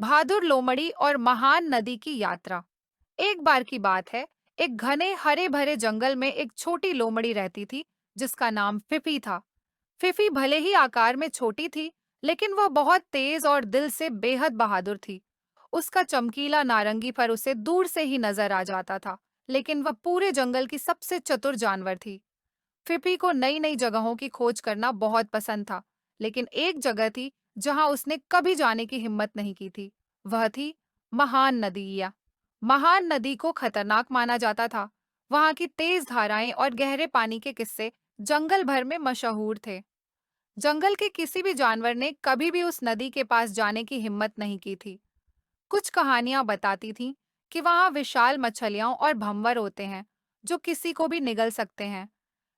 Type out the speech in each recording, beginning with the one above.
बहादुर लोमड़ी और महान नदी की यात्रा। एक बार की बात है, एक घने हरे भरे जंगल में एक छोटी लोमड़ी रहती थी जिसका नाम फिफी था। फिफी भले ही आकार में छोटी थी, लेकिन वह बहुत तेज और दिल से बेहद बहादुर थी। उसका चमकीला नारंगी फर उसे दूर से ही नजर आ जाता था, लेकिन वह पूरे जंगल की सबसे चतुर जानवर थी। फिफी को नई नई जगहों की खोज करना बहुत पसंद था, लेकिन एक जगह थी जहां उसने कभी जाने की हिम्मत नहीं की थी। वह थी महान नदिया। महान नदी को खतरनाक माना जाता था। वहां की तेज धाराएं और गहरे पानी के किस्से जंगल भर में मशहूर थे। जंगल के किसी भी जानवर ने कभी भी उस नदी के पास जाने की हिम्मत नहीं की थी। कुछ कहानियां बताती थीं कि वहां विशाल मछलियां और भंवर होते हैं जो किसी को भी निगल सकते हैं।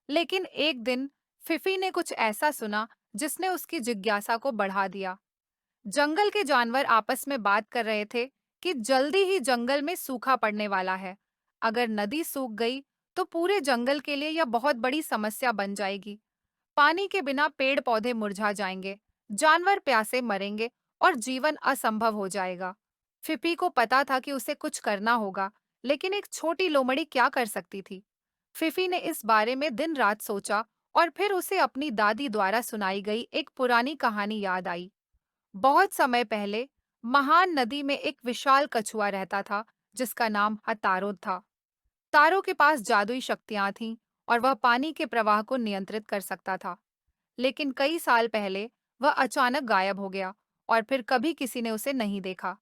लेकिन एक दिन फिफी ने कुछ ऐसा सुना जिसने उसकी जिज्ञासा को बढ़ा दिया। जंगल के जानवर आपस में बात कर रहे थे कि जल्दी ही जंगल में सूखा पड़ने वाला है। अगर नदी सूख गई तो पूरे जंगल के लिए यह बहुत बड़ी समस्या बन जाएगी। पानी के बिना पेड़ पौधे मुरझा जाएंगे, जानवर प्यासे मरेंगे और जीवन असंभव हो जाएगा। फिपी को पता था कि उसे कुछ करना होगा, लेकिन एक छोटी लोमड़ी क्या कर सकती थी। फिफी ने इस बारे में दिन रात सोचा और फिर उसे अपनी दादी द्वारा सुनाई गई एक पुरानी कहानी याद आई। बहुत समय पहले महान नदी में एक विशाल कछुआ रहता था जिसका नाम हतारो था। तारो के पास जादुई शक्तियां थीं और वह पानी के प्रवाह को नियंत्रित कर सकता था। लेकिन कई साल पहले वह अचानक गायब हो गया और फिर कभी किसी ने उसे नहीं देखा।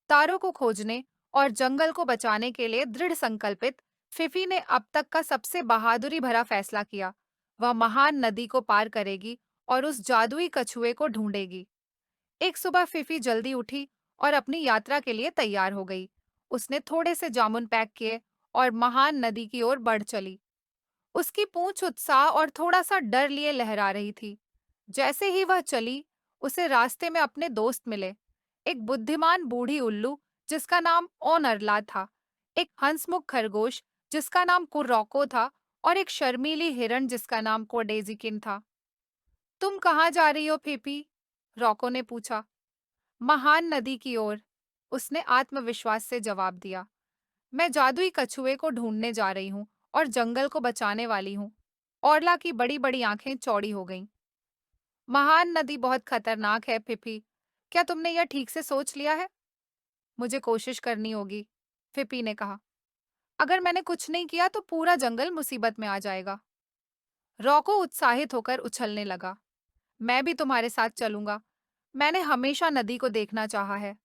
तारों को खोजने और जंगल को बचाने के लिए दृढ़ संकल्पित फिफी ने अब तक का सबसे बहादुरी भरा फैसला किया। वह महान नदी को पार करेगी और उस जादुई कछुए को ढूंढेगी। एक सुबह फिफी जल्दी उठी और अपनी यात्रा के लिए तैयार हो गई। उसने थोड़े से जामुन पैक किए और महान नदी की ओर बढ़ चली। उसकी पूंछ उत्साह और थोड़ा सा डर लिए लहरा रही थी। जैसे ही वह चली, उसे रास्ते में अपने दोस्त मिले। एक बुद्धिमान बूढ़ी उल्लू जिसका नाम ओनरला था, एक हंसमुख खरगोश जिसका नाम कुर्रोको था और एक शर्मीली हिरण जिसका नाम कोडेजिकिन था। तुम कहाँ जा रही हो, फीफी? रोको ने पूछा। महान नदी की ओर, उसने आत्मविश्वास से जवाब दिया। मैं जादुई कछुए को ढूंढने जा रही हूँ और जंगल को बचाने वाली हूँ। ऑरला की बड़ी बड़ी आंखें चौड़ी हो गईं। महान नदी बहुत खतरनाक है, फिफी। क्या तुमने यह ठीक से सोच लिया है? मुझे कोशिश करनी होगी, फिपी ने कहा। अगर मैंने कुछ नहीं किया तो पूरा जंगल मुसीबत में आ जाएगा। रॉको उत्साहित होकर उछलने लगा। मैं भी तुम्हारे साथ चलूंगा। मैंने हमेशा नदी को देखना चाहा है।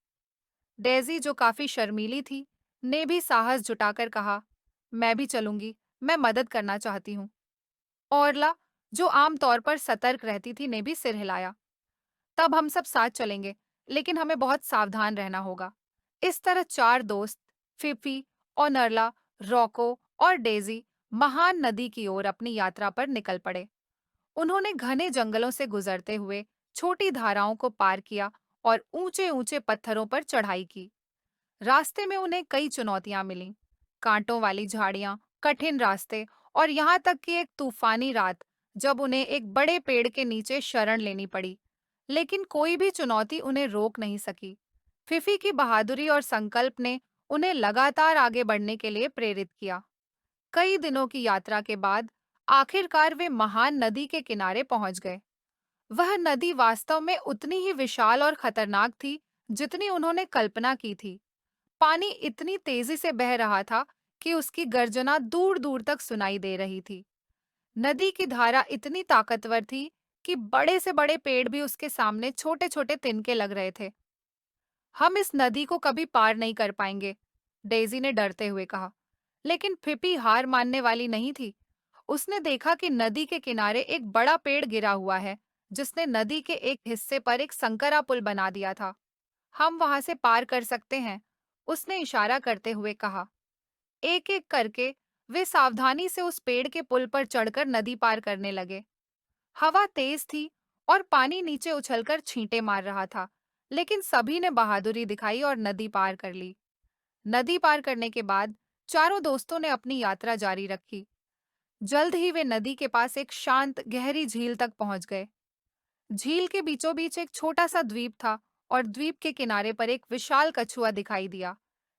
डेजी, जो काफी शर्मीली थी, ने भी साहस जुटाकर कहा, मैं भी चलूंगी। मैं मदद करना चाहती हूँ। ऑरला, जो आमतौर पर सतर्क रहती थी, ने भी सिर हिलाया। तब हम सब साथ चलेंगे, लेकिन हमें बहुत सावधान रहना होगा। इस तरह चार दोस्त, फिफी, ओनरला, रॉको और डेजी, महान नदी की ओर अपनी यात्रा पर निकल पड़े। उन्होंने घने जंगलों से गुजरते हुए छोटी धाराओं को पार किया और ऊंचे ऊंचे पत्थरों पर चढ़ाई की। रास्ते में उन्हें कई चुनौतियां मिलीं, कांटों वाली झाड़ियां, कठिन रास्ते और यहाँ तक कि एक तूफानी रात जब उन्हें एक बड़े पेड़ के नीचे शरण लेनी पड़ी। लेकिन कोई भी चुनौती उन्हें रोक नहीं सकी। फिफी की बहादुरी और संकल्प ने उन्हें लगातार आगे बढ़ने के लिए प्रेरित किया। कई दिनों की यात्रा के बाद आखिरकार वे महान नदी के किनारे पहुंच गए। वह नदी वास्तव में उतनी ही विशाल और खतरनाक थी जितनी उन्होंने कल्पना की थी। पानी इतनी तेजी से बह रहा था कि उसकी गर्जना दूर दूर तक सुनाई दे रही थी। नदी की धारा इतनी ताकतवर थी कि बड़े से बड़े पेड़ भी उसके सामने छोटे छोटे तिनके लग रहे थे। हम इस नदी को कभी पार नहीं कर पाएंगे, डेजी ने डरते हुए कहा। लेकिन फिपी हार मानने वाली नहीं थी। उसने देखा कि नदी के किनारे एक बड़ा पेड़ गिरा हुआ है, जिसने नदी के एक हिस्से पर एक संकरा पुल बना दिया था। हम वहां से पार कर सकते हैं, उसने इशारा करते हुए कहा। एक एक करके वे सावधानी से उस पेड़ के पुल पर चढ़कर नदी पार करने लगे। हवा तेज थी और पानी नीचे उछलकर छींटे मार रहा था, लेकिन सभी ने बहादुरी दिखाई और नदी पार कर ली। नदी पार करने के बाद चारों दोस्तों ने अपनी यात्रा जारी रखी। जल्द ही वे नदी के पास एक शांत गहरी झील तक पहुंच गए। झील के बीचों बीच एक छोटा सा द्वीप था और द्वीप के किनारे पर एक विशाल कछुआ दिखाई दिया।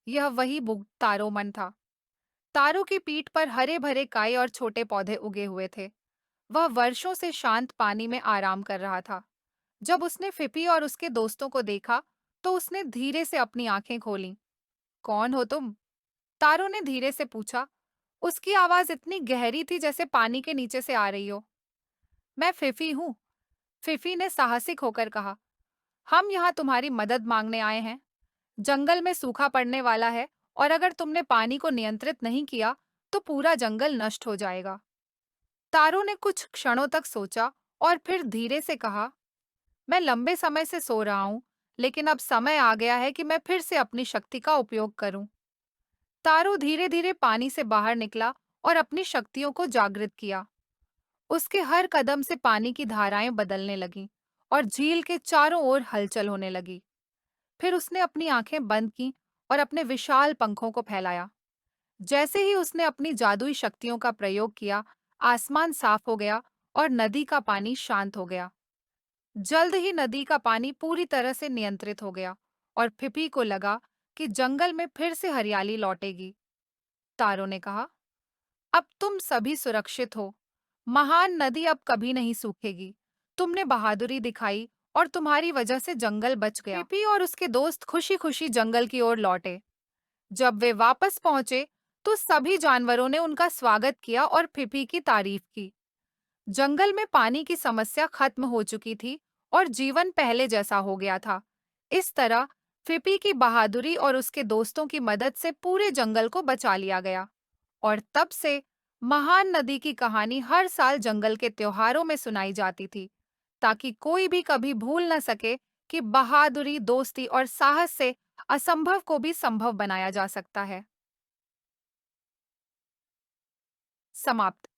यह वही बुग तारोमन था। तारों की पीठ पर हरे भरे काई और छोटे पौधे उगे हुए थे। वह वर्षों से शांत पानी में आराम कर रहा था। जब उसने फिपी और उसके दोस्तों को देखा, तो उसने धीरे से अपनी आंखें खोलीं। कौन हो तुम? तारों ने धीरे से पूछा। उसकी आवाज इतनी गहरी थी जैसे पानी के नीचे से आ रही हो। मैं फिफी हूँ, फिफी ने साहसिक होकर कहा। हम यहाँ तुम्हारी मदद मांगने आए हैं। जंगल में सूखा पड़ने वाला है और अगर तुमने पानी को नियंत्रित नहीं किया, तो पूरा जंगल नष्ट हो जाएगा। तारों ने कुछ क्षणों तक सोचा और फिर धीरे से कहा, मैं लंबे समय से सो रहा हूँ, लेकिन अब समय आ गया है कि मैं फिर से अपनी शक्ति का उपयोग करूं। तारो धीरे धीरे पानी से बाहर निकला और अपनी शक्तियों को जागृत किया। उसके हर कदम से पानी की धाराएं बदलने लगीं और झील के चारों ओर हलचल होने लगी। फिर उसने अपनी आंखें बंद की और अपने विशाल पंखों को फैलाया। जैसे ही उसने अपनी जादुई शक्तियों का प्रयोग किया, आसमान साफ हो गया और नदी का पानी शांत हो गया। जल्द ही नदी का पानी पूरी तरह से नियंत्रित हो गया और फिपी को लगा कि जंगल में फिर से हरियाली लौटेगी। तारों ने कहा, अब तुम सभी सुरक्षित हो। महान नदी अब कभी नहीं सूखेगी। तुमने बहादुरी दिखाई और तुम्हारी वजह से जंगल बच गया। फिपी और उसके दोस्त खुशी-खुशी जंगल की ओर लौटे। जब वे वापस पहुंचे, तो सभी जानवरों ने उनका स्वागत किया और फिपी की तारीफ की। जंगल में पानी की समस्या खत्म हो चुकी थी और जीवन पहले जैसा हो गया था। इस तरह फिपी की बहादुरी और उसके दोस्तों की मदद से पूरे जंगल को बचा लिया गया। और तब से महान नदी की कहानी हर साल जंगल के त्योहारों में सुनाई जाती थी, ताकि कोई भी कभी भूल न सके कि बहादुरी, दोस्ती और साहस से असंभव को भी संभव बनाया जा सकता है। समाप्त।